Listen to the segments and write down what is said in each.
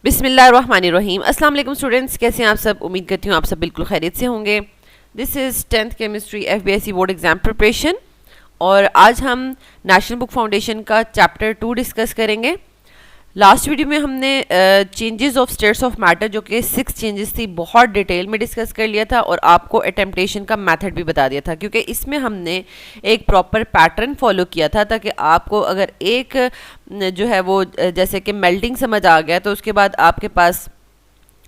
बिस्मिल्लाहिर्रहमानिर्रहीम। अस्सलाम वालेकुम स्टूडेंट्स, कैसे हैं आप सब? उम्मीद करती हूँ आप सब बिल्कुल खैरियत से होंगे। This is 10th chemistry FBSc board exam preparation और आज हम नेशनल बुक फाउंडेशन का चैप्टर 2 डिस्कस करेंगे। लास्ट वीडियो में हमने changes of states of matter जो कि 6 चेंजेस थी बहुत डिटेल में डिस्कस कर लिया था और आपको अटेम्पटेशन का मेथड भी बता दिया था, क्योंकि इसमें हमने एक प्रॉपर पैटर्न फॉलो किया था ताकि आपको अगर एक जो है वो जैसे कि मेल्टिंग समझ आ गया तो उसके बाद आपके पास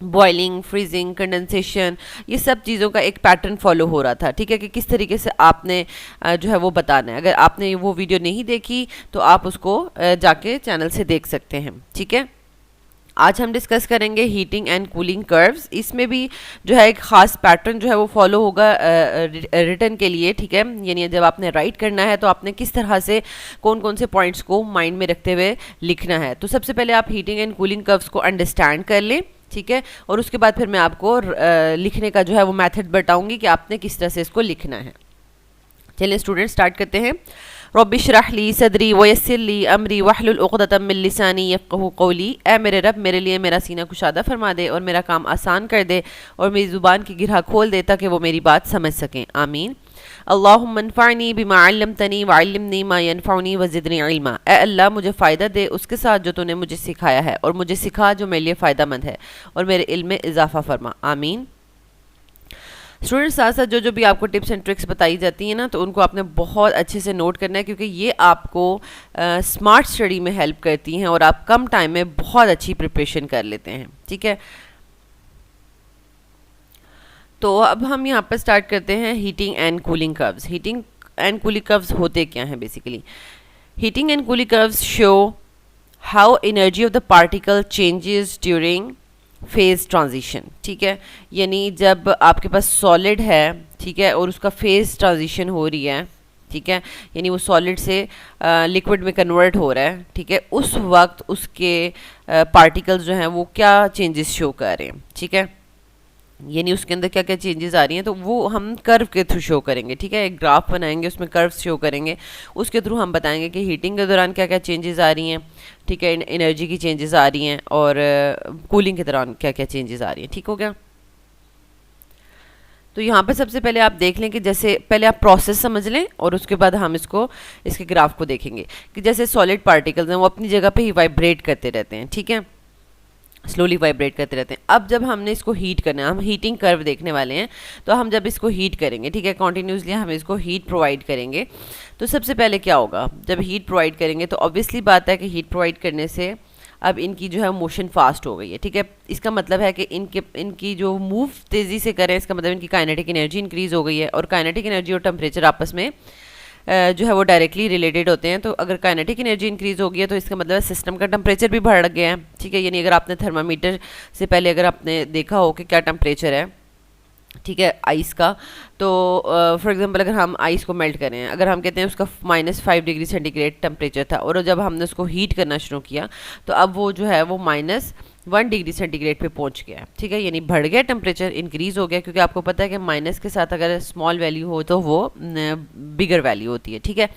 बॉइलिंग, फ्रीजिंग, कंडेंसेशन, ये सब चीज़ों का एक पैटर्न फॉलो हो रहा था। ठीक है कि किस तरीके से आपने जो है वो बताना है। अगर आपने वो वीडियो नहीं देखी तो आप उसको जाके चैनल से देख सकते हैं। ठीक है, आज हम डिस्कस करेंगे हीटिंग एंड कूलिंग कर्व्स। इसमें भी जो है एक ख़ास पैटर्न जो है वो फॉलो होगा रिटर्न के लिए। ठीक है, यानी जब आपने राइट करना है तो आपने किस तरह से कौन कौन से पॉइंट्स को माइंड में रखते हुए लिखना है। तो सबसे पहले आप हीटिंग एंड कूलिंग कर्व्स को अंडरस्टैंड कर लें। ठीक है, और उसके बाद फिर मैं आपको लिखने का जो है वो मेथड बताऊंगी कि आपने किस तरह से इसको लिखना है। चलिए स्टूडेंट स्टार्ट करते हैं। रब्बि इश्रह ली सदरी वयस्सिर ली अमरी वहलुल उक़दतम मिन लिसानी यफ़क़हू क़ौली। ए मेरे रब, मेरे लिए मेरा सीना कुशादा फरमा दे और मेरा काम आसान कर दे और मेरी ज़ुबान की गिरह खोल दे ताकि वो मेरी बात समझ सकें। आमीन। अल्लाहुम्मा अन्फ़अनी बिमा अल्लमतनी व अल्लिमनी मा यनफ़अनी व ज़िदनी इल्मा। ए अल्लाह, मुझे फ़ायदा दे उसके साथ जो तूने मुझे सिखाया है और मुझे सिखा जो मेरे लिए फ़ायदा मंद है और मेरे इल्म में इजाफ़ा फरमा। आमीन। स्टूडेंट्स, साथ साथ जो भी आपको टिप्स एंड ट्रिक्स बताई जाती हैं ना, तो उनको आपने बहुत अच्छे से नोट करना है, क्योंकि ये आपको स्मार्ट स्टडी में हेल्प करती हैं और आप कम टाइम में बहुत अच्छी प्रिपरेशन कर लेते हैं। ठीक है, तो अब हम यहाँ पर स्टार्ट करते हैं heating and cooling curves. Heating and cooling curves होते क्या हैं basically? Heating and cooling curves show how energy of the particle changes during phase transition. ठीक है, यानी जब आपके पास सॉलिड है, ठीक है, और उसका फेज़ ट्रांजिशन हो रही है, ठीक है, यानी वो सॉलिड से लिक्विड में कन्वर्ट हो रहा है, ठीक है, उस वक्त उसके पार्टिकल्स जो हैं वो क्या चेंजेस शो कर रहे हैं। ठीक है, यानी उसके अंदर क्या क्या चेंजेस आ रही हैं, तो वो हम कर्व के थ्रू शो करेंगे। ठीक है, एक ग्राफ बनाएंगे, उसमें कर्व्स शो करेंगे, उसके थ्रू हम बताएंगे कि हीटिंग के दौरान क्या क्या चेंजेस आ रही हैं, ठीक है, एनर्जी की चेंजेस आ रही हैं, और कूलिंग के दौरान क्या क्या चेंजेस आ रही हैं। ठीक हो गया? तो यहाँ पर सबसे पहले आप देख लें कि जैसे पहले आप प्रोसेस समझ लें और उसके बाद हम इसके ग्राफ को देखेंगे कि जैसे सॉलिड पार्टिकल्स हैं वो अपनी जगह पे ही वाइब्रेट करते रहते हैं। ठीक है, स्लोली वाइब्रेट करते रहते हैं। अब जब हमने इसको हीट करना है, हम हीटिंग कर्व देखने वाले हैं, तो हम जब इसको हीट करेंगे, ठीक है, कॉन्टीन्यूसली हम इसको हीट प्रोवाइड करेंगे, तो सबसे पहले क्या होगा, जब हीट प्रोवाइड करेंगे तो ऑब्वियसली बात है कि हीट प्रोवाइड करने से अब इनकी जो है मोशन फास्ट हो गई है। ठीक है, इसका मतलब है कि इनकी जो मूव तेज़ी से करें, इसका मतलब इनकी काइनेटिक एनर्जी इंक्रीज़ हो गई है, और काइनेटिक एनर्जी और टेम्परेचर आपस में जो है वो डायरेक्टली रिलेटेड होते हैं। तो अगर काइनेटिक एनर्जी इंक्रीज़ हो गई है तो इसका मतलब सिस्टम का टेम्परेचर भी बढ़ गया है। ठीक है, यानी अगर आपने थर्मामीटर से पहले अगर आपने देखा हो कि क्या टेम्परेचर है, ठीक है, आइस का, तो फॉर एग्जांपल अगर हम आइस को मेल्ट करें, अगर हम कहते हैं उसका -5 डिग्री सेंटीग्रेड टेम्परेचर था और जब हमने उसको हीट करना शुरू किया तो अब वो जो है वो -1 डिग्री सेंटीग्रेड पे पहुंच गया है। ठीक है, यानी बढ़ गया, टेम्परेचर इंक्रीज़ हो गया, क्योंकि आपको पता है कि माइनस के साथ अगर स्मॉल वैल्यू हो तो वो बिगर वैल्यू होती है। ठीक है,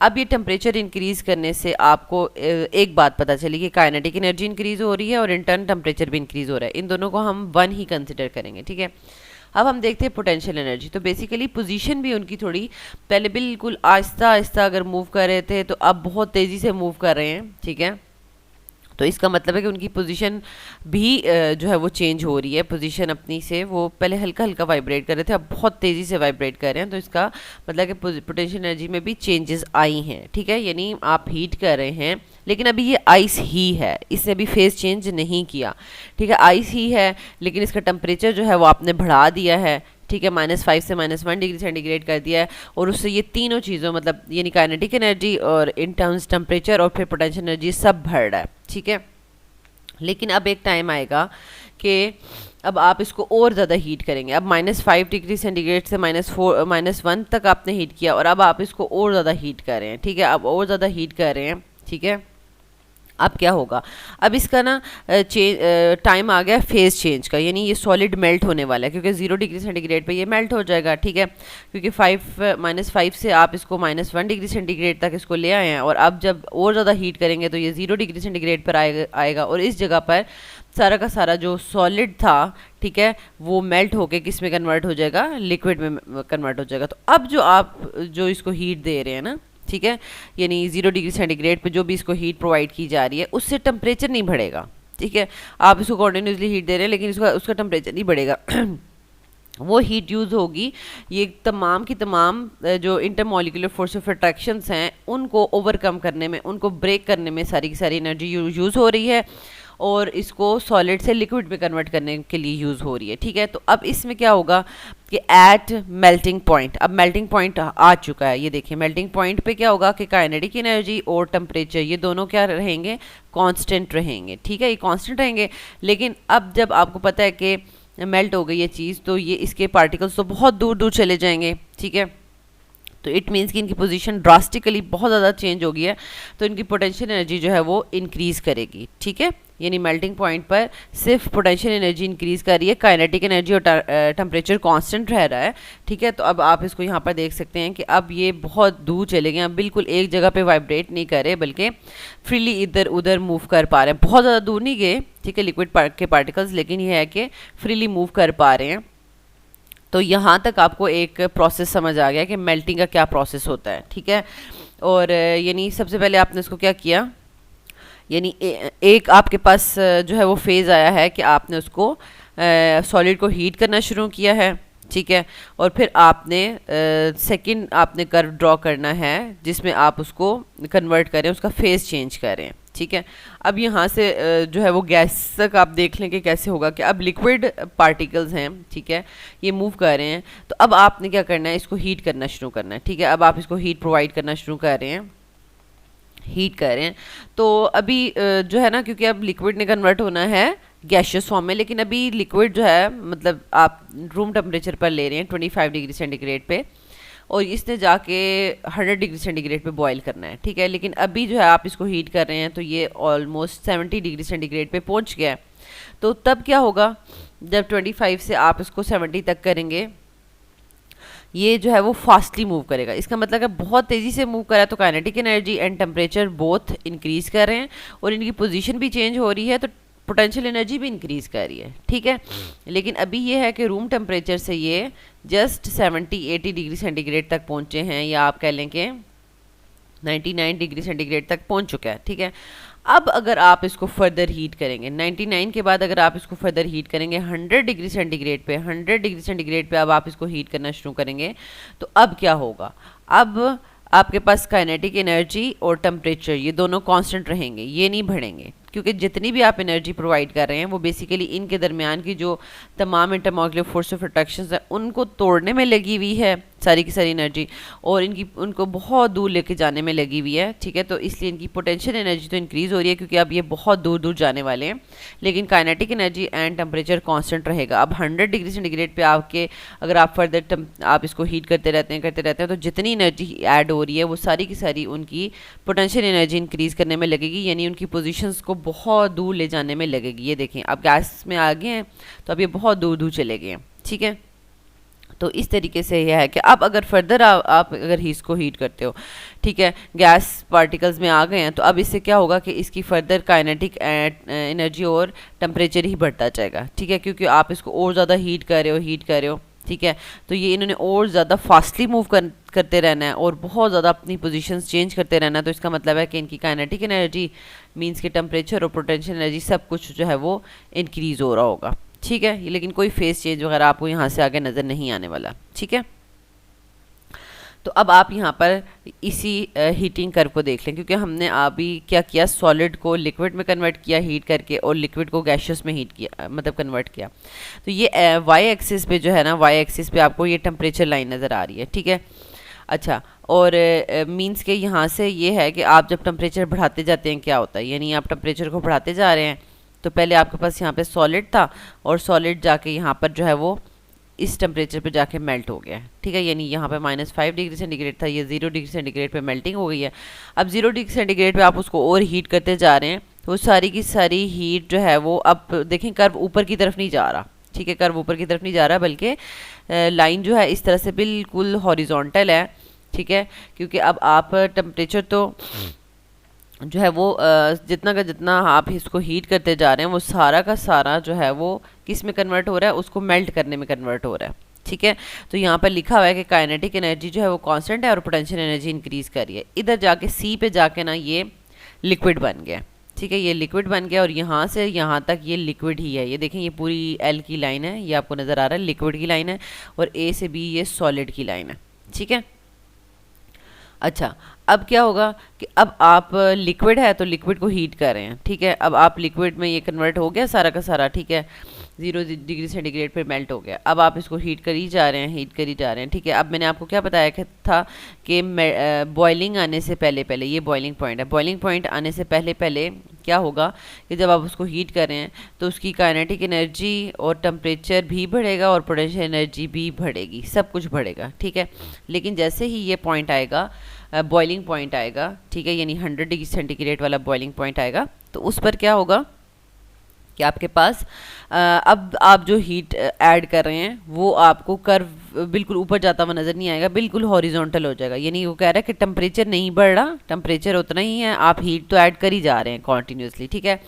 अब ये टेम्परेचर इंक्रीज़ करने से आपको एक बात पता चली कि काइनेटिक एनर्जी इंक्रीज़ हो रही है और इंटर्न टेम्परेचर भी इंक्रीज़ हो रहा है। इन दोनों को हम 1 ही कंसिडर करेंगे। ठीक है, अब हम देखते हैं पोटेंशियल एनर्जी। तो बेसिकली पोजीशन भी उनकी थोड़ी, पहले बिल्कुल आहिस्ता आहिस्ता अगर मूव कर रहे थे तो अब बहुत तेज़ी से मूव कर रहे हैं। ठीक है, तो इसका मतलब है कि उनकी पोजीशन भी जो है वो चेंज हो रही है। पोजीशन अपनी से वो पहले हल्का हल्का वाइब्रेट कर रहे थे, अब बहुत तेज़ी से वाइब्रेट कर रहे हैं, तो इसका मतलब कि पोटेंशियल एनर्जी में भी चेंजेस आई हैं। ठीक है, यानी आप हीट कर रहे हैं लेकिन अभी ये आइस ही है, इसने अभी फेस चेंज नहीं किया। ठीक है, आइस ही है लेकिन इसका टेम्परेचर जो है वो आपने बढ़ा दिया है। ठीक है, -5 से -1 डिग्री सेंटीग्रेड कर दिया है, और उससे ये तीनों चीज़ों मतलब यानी काइनेटिक एनर्जी और इन टर्म्स टेम्परेचर और फिर पोटेंशियल एनर्जी सब बढ़ रहा है। ठीक है, लेकिन अब एक टाइम आएगा कि अब आप इसको और ज़्यादा हीट करेंगे। अब -5 डिग्री सेंटीग्रेड से -1 तक आपने हीट किया और अब आप इसको और ज़्यादा हीट कर रहे हैं। ठीक है, अब और ज़्यादा हीट कर रहे हैं। ठीक है, अब क्या होगा, अब इसका ना टाइम आ गया फेज़ चेंज का, यानी ये सॉलिड मेल्ट होने वाला है, क्योंकि 0 डिग्री सेंटीग्रेड पे ये मेल्ट हो जाएगा। ठीक है, क्योंकि -5 से आप इसको -1 डिग्री सेंटीग्रेड तक इसको ले आए हैं, और अब जब और ज़्यादा हीट करेंगे तो ये 0 डिग्री सेंटीग्रेड पर आएगा और इस जगह पर सारा का सारा जो सॉलिड था, ठीक है, वो मेल्ट होके किस में कन्वर्ट हो जाएगा, लिक्विड में कन्वर्ट हो जाएगा। तो अब जो आप जो इसको हीट दे रहे हैं ना, ठीक है, यानी 0 डिग्री सेंटीग्रेड पे जो भी इसको हीट प्रोवाइड की जा रही है उससे टेम्परेचर नहीं बढ़ेगा, ठीक है। आप इसको कॉन्टिन्यूसली हीट दे रहे हैं लेकिन उसका टेम्परेचर नहीं बढ़ेगा। वो हीट यूज़ होगी, ये तमाम की तमाम जो इंटरमोलिकुलर फोर्स ऑफ अट्रैक्शंस हैं उनको ओवरकम करने में, उनको ब्रेक करने में सारी की सारी एनर्जी यूज़ हो रही है और इसको सॉलिड से लिक्विड में कन्वर्ट करने के लिए यूज़ हो रही है, ठीक है। तो अब इसमें क्या होगा कि एट मेल्टिंग पॉइंट, अब मेल्टिंग पॉइंट आ चुका है, ये देखिए मेल्टिंग पॉइंट पे क्या होगा कि काइनेटिक एनर्जी और टेम्परेचर ये दोनों क्या रहेंगे, कांस्टेंट रहेंगे, ठीक है, ये कांस्टेंट रहेंगे। लेकिन अब जब आपको पता है कि मेल्ट हो गई ये चीज़, तो ये इसके पार्टिकल्स तो बहुत दूर दूर चले जाएंगे, ठीक है। तो इट मीन्स कि इनकी पोजीशन ड्रास्टिकली बहुत ज़्यादा चेंज हो गई है, तो इनकी पोटेंशियल एनर्जी जो है वो इंक्रीज़ करेगी, ठीक है। यानी मेल्टिंग पॉइंट पर सिर्फ पोटेंशियल एनर्जी इंक्रीज़ कर रही है, काइनेटिक एनर्जी और टेम्परेचर कांस्टेंट रह रहा है, ठीक है। तो अब आप इसको यहाँ पर देख सकते हैं कि अब ये बहुत दूर चले गए, अब बिल्कुल एक जगह पे वाइब्रेट नहीं कर रहे बल्कि फ्रीली इधर उधर मूव कर पा रहे हैं, बहुत ज़्यादा दूर नहीं गए, ठीक है, लिक्विड के पार्टिकल्स, लेकिन ये है कि फ्रीली मूव कर पा रहे हैं। तो यहाँ तक आपको एक प्रोसेस समझ आ गया कि मेल्टिंग का क्या प्रोसेस होता है, ठीक है। और यानी सबसे पहले आपने इसको क्या किया, यानी एक आपके पास जो है वो फेज़ आया है कि आपने उसको सॉलिड को हीट करना शुरू किया है, ठीक है। और फिर आपने सेकंड आपने कर्व ड्रॉ करना है जिसमें आप उसको कन्वर्ट करें, उसका फेज़ चेंज करें, ठीक है। अब यहाँ से जो है वो गैस तक आप देख लें कि कैसे होगा कि अब लिक्विड पार्टिकल्स हैं, ठीक है, ये मूव कर रहे हैं। तो अब आपने क्या करना है, इसको हीट करना शुरू करना है, ठीक है। अब आप इसको हीट प्रोवाइड करना शुरू कर रहे हैं, हीट कर रहे हैं। तो अभी जो है ना, क्योंकि अब लिक्विड ने कन्वर्ट होना है गैशियस फॉर्म में, लेकिन अभी लिक्विड जो है मतलब आप रूम टेम्परेचर पर ले रहे हैं 25 डिग्री सेंटीग्रेड पे, और इसने जाके 100 डिग्री सेंटीग्रेड पे बॉईल करना है, ठीक है। लेकिन अभी जो है आप इसको हीट कर रहे हैं तो ये ऑलमोस्ट 70 डिग्री सेंटीग्रेड पे पहुंच गया है। तो तब क्या होगा, जब 25 से आप इसको 70 तक करेंगे, ये जो है वो फास्टली मूव करेगा। इसका मतलब है बहुत तेज़ी से मूव कर रहा है, तो kinetic energy and temperature both increase कर रहे हैं और इनकी पोजीशन भी चेंज हो रही है, तो पोटेंशियल एनर्जी भी इंक्रीज़ कर रही है, ठीक है। लेकिन अभी ये है कि रूम टेम्परेचर से ये जस्ट 70-80 डिग्री सेंटीग्रेड तक पहुँचे हैं, या आप कह लें कि 99 डिग्री सेंटीग्रेड तक पहुँच चुका है, ठीक है। अब अगर आप इसको फर्दर हीट करेंगे 99 के बाद, अगर आप इसको फर्दर हीट करेंगे 100 डिग्री सेंटीग्रेड पे, 100 डिग्री सेंटीग्रेड पे अब आप इसको हीट करना शुरू करेंगे, तो अब क्या होगा, अब आपके पास काइनेटिक एनर्जी और टेम्परेचर ये दोनों कांस्टेंट रहेंगे, ये नहीं बढ़ेंगे, क्योंकि जितनी भी आप एनर्जी प्रोवाइड कर रहे हैं वो बेसिकली इनके दरमियान की जो तमाम इंटरमॉलिक्यूलर फोर्स ऑफ अट्रैक्शंस है उनको तोड़ने में लगी हुई है सारी की सारी एनर्जी, और इनकी उनको बहुत दूर लेके जाने में लगी हुई है, ठीक है। तो इसलिए इनकी पोटेंशियल एनर्जी तो इंक्रीज़ हो रही है क्योंकि अब ये बहुत दूर दूर जाने वाले हैं, लेकिन kinetic energy and temperature constant रहेगा। अब 100 डिग्री सेंटीग्रेड पे आपके अगर आप फर्दर आप इसको हीट करते रहते हैं तो जितनी एनर्जी ऐड हो रही है वो सारी की सारी उनकी पोटेंशियल एनर्जी इंक्रीज़ करने में लगेगी, यानी उनकी पोजीशंस को बहुत दूर ले जाने में लगेगी। ये देखें अब गैस में आ गए हैं तो अब ये बहुत दूर दूर चले गए हैं, ठीक है। तो इस तरीके से यह है कि अब अगर फर्दर आप अगर इसको हीट करते हो, ठीक है, गैस पार्टिकल्स में आ गए हैं, तो अब इससे क्या होगा कि इसकी फर्दर काइनेटिक एनर्जी और टेम्परेचर ही बढ़ता जाएगा, ठीक है, क्योंकि आप इसको और ज़्यादा हीट कर रहे हो, ठीक है। तो ये इन्होंने और ज़्यादा फास्टली मूव करते रहना है और बहुत ज़्यादा अपनी पोजीशंस चेंज करते रहना है। तो इसका मतलब है कि इनकी काइनेटिक एनर्जी मींस कि टेम्परेचर और पोटेंशियल एनर्जी सब कुछ जो है वो इंक्रीज़ हो रहा होगा, ठीक है। लेकिन कोई फेस चेंज वगैरह आपको यहाँ से आगे नज़र नहीं आने वाला, ठीक है। तो अब आप यहाँ पर इसी हीटिंग कर्व को देख लें, क्योंकि हमने अभी क्या किया, सॉलिड को लिक्विड में कन्वर्ट किया हीट करके और लिक्विड को गैशियस में हीट किया, मतलब कन्वर्ट किया। तो ये वाई एक्सिस पे जो है ना, वाई एक्सिस पे आपको ये टेम्परेचर लाइन नज़र आ रही है, ठीक है। अच्छा, और मींस के यहाँ से ये है कि आप जब टेम्परेचर बढ़ाते जाते हैं क्या होता है, यानी आप टेम्परेचर को बढ़ाते जा रहे हैं, तो पहले आपके पास यहाँ पे सॉलिड था और सॉलिड जाके यहाँ पर जो है वो इस टेम्परेचर पे जाके मेल्ट हो गया है, ठीक है। यानी यहाँ पे -5 डिग्री सेंटीग्रेड था, ये 0 डिग्री सेंटीग्रेड पे मेल्टिंग हो गई है। अब 0 डिग्री सेंटीग्रेड पे आप उसको और हीट करते जा रहे हैं, तो वो सारी की सारी हीट जो है वो अब देखें कर्व ऊपर की तरफ नहीं जा रहा, ठीक है, कर्व ऊपर की तरफ नहीं जा रहा, बल्कि लाइन जो है इस तरह से बिल्कुल हॉरिजॉन्टल है, ठीक है। क्योंकि अब आप टेम्परेचर तो जो है वो जितना का जितना आप इसको हीट करते जा रहे हैं वो सारा का सारा जो है वो किस में कन्वर्ट हो रहा है, उसको मेल्ट करने में कन्वर्ट हो रहा है। ठीक है, तो यहाँ पर लिखा हुआ है कि काइनेटिक एनर्जी जो है वो कांस्टेंट है और पोटेंशियल एनर्जी इंक्रीज कर रही है। इधर जाके सी पे जाके ना ये लिक्विड बन गया। ठीक है, ये लिक्विड बन गया और यहाँ से यहाँ तक ये लिक्विड ही है। ये देखें, ये पूरी एल की लाइन है, ये आपको नज़र आ रहा है लिक्विड की लाइन है, और ए से बी ये सॉलिड की लाइन है। ठीक है, अच्छा अब क्या होगा कि अब आप लिक्विड है तो लिक्विड को हीट कर रहे हैं। ठीक है, अब आप लिक्विड में ये कन्वर्ट हो गया सारा का सारा। ठीक है, 0 डिग्री सेंटीग्रेड पे मेल्ट हो गया। अब आप इसको हीट करी जा रहे हैं, हीट करी जा रहे हैं। ठीक है, अब मैंने आपको क्या बताया था कि बॉइलिंग आने से पहले पहले, ये बॉइलिंग पॉइंट है, बॉइलिंग पॉइंट आने से पहले पहले क्या होगा कि जब आप उसको हीट कर रहे हैं तो उसकी काइनेटिक एनर्जी और टेम्परेचर भी बढ़ेगा और पोटेंशियल एनर्जी भी बढ़ेगी, सब कुछ बढ़ेगा। ठीक है, लेकिन जैसे ही ये पॉइंट आएगा, बॉइलिंग पॉइंट आएगा, ठीक है, यानी 100 डिग्री सेंटीग्रेड वाला बॉइलिंग पॉइंट आएगा, तो उस पर क्या होगा कि आपके पास अब आप जो हीट ऐड कर रहे हैं वो आपको कर्व बिल्कुल ऊपर जाता हुआ नज़र नहीं आएगा, बिल्कुल हॉरिजॉन्टल हो जाएगा। यानी वो कह रहा है कि टेम्परेचर नहीं बढ़ रहा, टेम्परेचर उतना ही है, आप हीट तो ऐड कर ही जा रहे हैं कॉन्टीन्यूसली। ठीक है,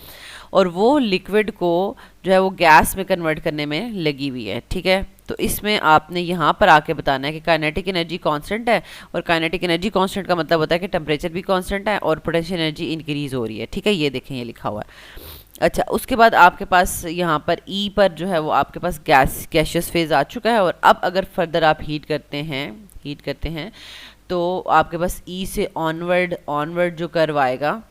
और वो लिक्विड को जो है वो गैस में कन्वर्ट करने में लगी हुई है। ठीक है, तो इसमें आपने यहाँ पर आके बताना है कि काइनेटिक एनर्जी कांस्टेंट है, और काइनेटिक एनर्जी कांस्टेंट का मतलब होता है कि टेम्परेचर भी कांस्टेंट है और पोटेंशियल एनर्जी इंक्रीज हो रही है। ठीक है, ये देखें, ये लिखा हुआ है। अच्छा, उसके बाद आपके पास यहाँ पर ई पर जो है वो आपके पास गैशियस फेज आ चुका है, और अब अगर फर्दर आप हीट करते हैं तो आपके पास ई से ऑनवर्ड जो कर्व आएगा,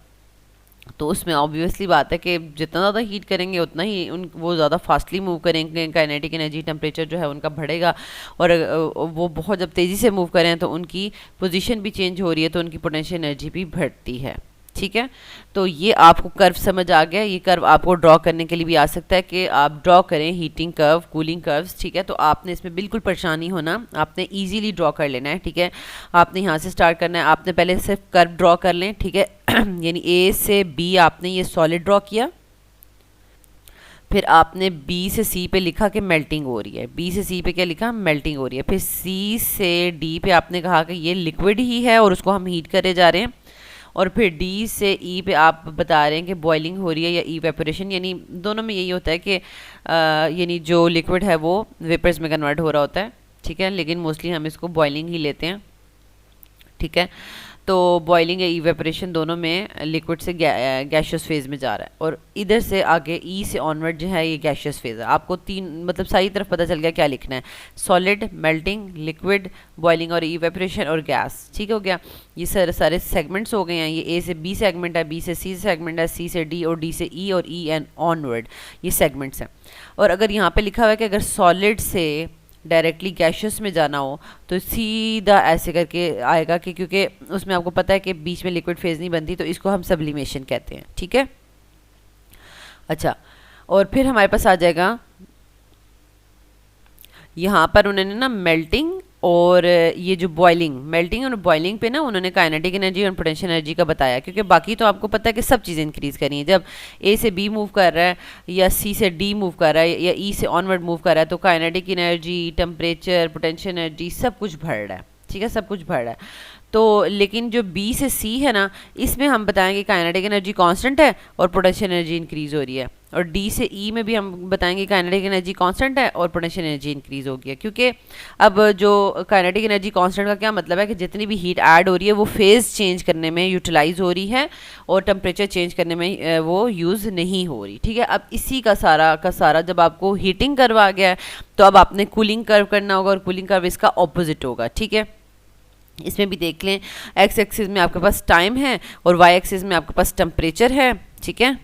तो उसमें ऑब्वियसली बात है कि जितना ज़्यादा हीट करेंगे उतना ही वो ज़्यादा फास्टली मूव करेंगे, काइनेटिक एनर्जी टेम्परेचर जो है उनका बढ़ेगा, और वो बहुत जब तेज़ी से मूव करें तो उनकी पोजीशन भी चेंज हो रही है, तो उनकी पोटेंशियल एनर्जी भी बढ़ती है। ठीक है, तो ये आपको कर्व समझ आ गया। ये कर्व आपको ड्रॉ करने के लिए भी आ सकता है कि आप ड्रॉ करें हीटिंग कर्व, कूलिंग कर्व्स। ठीक है, तो आपने इसमें बिल्कुल परेशानी होना, आपने इजीली ड्रॉ कर लेना है। ठीक है, आपने यहाँ से स्टार्ट करना है, आपने पहले सिर्फ कर्व ड्रॉ कर लें। ठीक है, यानी ए से बी आपने ये सॉलिड ड्रॉ किया, फिर आपने बी से सी पे लिखा कि मेल्टिंग हो रही है, बी से सी पे क्या लिखा, मेल्टिंग हो रही है। फिर सी से डी पे आपने कहा कि ये लिक्विड ही है और उसको हम हीट करे जा रहे हैं, और फिर डी से ई पे आप बता रहे हैं कि बॉइलिंग हो रही है या इवेपोरेशन, यानी दोनों में यही होता है कि यानी जो लिक्विड है वो वेपर्स में कन्वर्ट हो रहा होता है। ठीक है, लेकिन मोस्टली हम इसको बॉइलिंग ही लेते हैं। ठीक है, तो बॉइलिंग या इवेपोरेशन दोनों में लिक्विड से गैशियस फेज में जा रहा है, और इधर से आगे ई से ऑनवर्ड जो है ये गैशियस फेज है। आपको तीन मतलब सारी तरफ पता चल गया क्या लिखना है, सॉलिड, मेल्टिंग, लिक्विड, बॉइलिंग और इवेपोरेशन और गैस। ठीक हो गया, ये सारे सेगमेंट्स हो गए हैं। ये ए से बी सेगमेंट है, बी से सी सेगमेंट है, सी से डी और डी से ई, और ई एंड ऑनवर्ड ये सेगमेंट्स हैं। और अगर यहाँ पे लिखा हुआ है कि अगर सॉलिड से डायरेक्टली गैशियस में जाना हो तो सीधा ऐसे करके आएगा, कि क्योंकि उसमें आपको पता है कि बीच में लिक्विड फेज नहीं बनती, तो इसको हम सब्लिमेशन कहते हैं। ठीक है, अच्छा, और फिर हमारे पास आ जाएगा यहाँ पर उन्होंने ना मेल्टिंग और ये जो मेल्टिंग और बॉइलिंग पे ना उन्होंने काइनेटिक एनर्जी और पोटेंशियल एनर्जी का बताया, क्योंकि बाकी तो आपको पता है कि सब चीज़ें इंक्रीज़ करी हैं। जब ए से बी मूव कर रहा है या सी से डी मूव कर रहा है या ई से ऑनवर्ड मूव कर रहा है, तो kinetic energy, temperature, potential energy सब कुछ बढ़ रहा है। ठीक है, सब कुछ बढ़ रहा है। तो लेकिन जो बी से सी है ना, इसमें हम बताएंगे काइनेटिक एनर्जी कांस्टेंट है और पोटेंशियल एनर्जी इंक्रीज हो रही है, और डी से ई में भी हम बताएंगे काइनेटिक एनर्जी कांस्टेंट है और पोटेंशियल एनर्जी इंक्रीज हो गई है। क्योंकि अब जो काइनेटिक एनर्जी कांस्टेंट का क्या मतलब है कि जितनी भी हीट ऐड हो रही है वो फेज चेंज करने में यूटिलाइज हो रही है और टेम्परेचर चेंज करने में वो यूज़ नहीं हो रही। ठीक है, अब इसी का सारा जब आपको हीटिंग कर्व आ गया है तो अब आपने कूलिंग कर्व करना होगा, और कूलिंग कर्व इसका ऑपोजिट होगा। ठीक है, इसमें भी देख लें, एक्स एक्सिस में आपके पास टाइम है और वाई एक्सिस में आपके पास टेम्परेचर है। ठीक है,